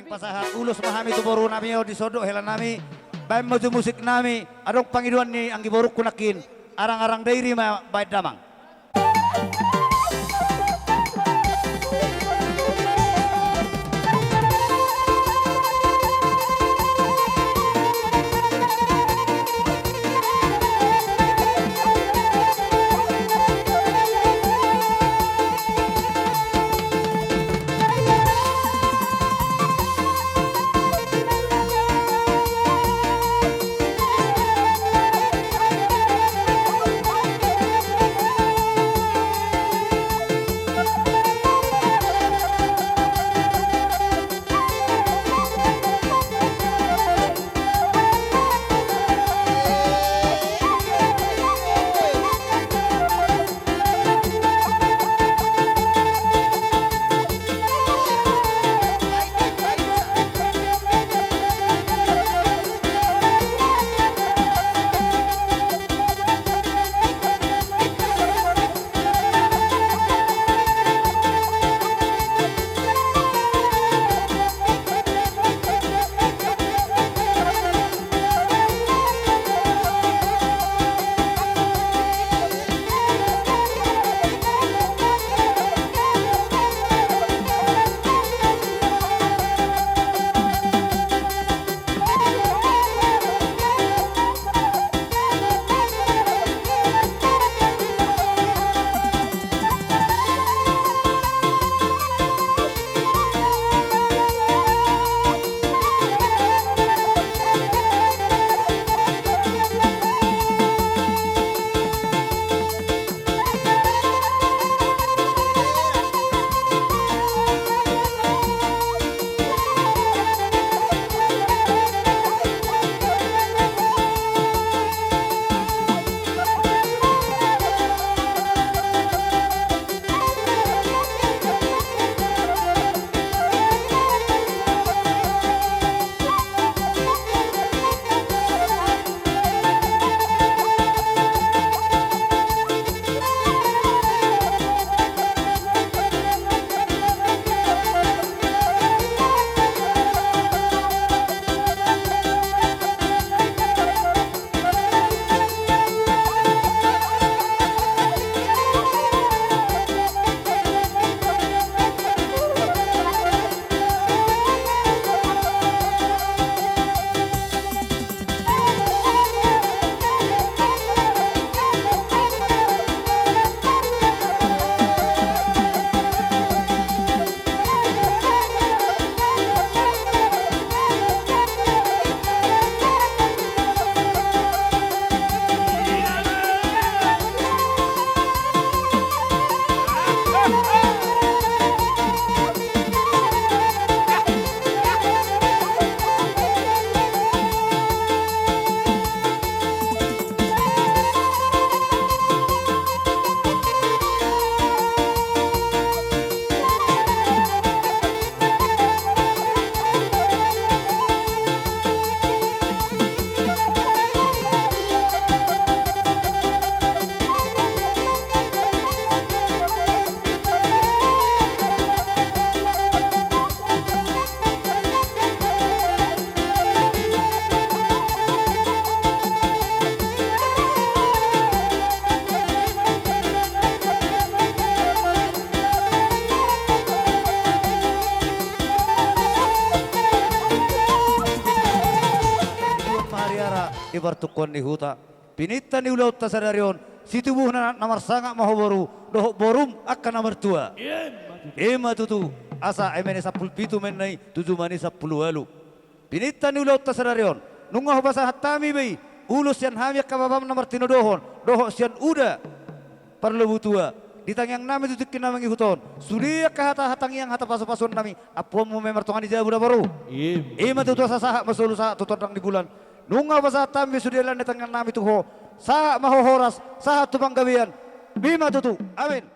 Ing pasahat ulos mahami tuboro nami o disodok helan nami. Baim maju musik nami adong pangiduan ni ang giboruk kunakin arang-arang dairi ma bait damang. Ibartukon ni huta pinita ni ulau tasadarion situbuh na namar sanga mahoboru doh borum akan nomor tua ema tutu asa emene sapul pitu menai tujuh mani sapulu walu pinita ni ulau tasadarion nungah basa hatami bei ulus yang hamia kababam nomor tinodohon doh sian uda perlu butua ditang yang nami tutukin namangi huton sudia kahata hatang yang hata paso-pason nami apa mau memertongan di jabu baru ema tutu asa sahak masulu sahak tutodang di bulan nunga basa tambi sudilan datang nami tuho sahak mahohoras sahak tubang gawian bima tutu amin.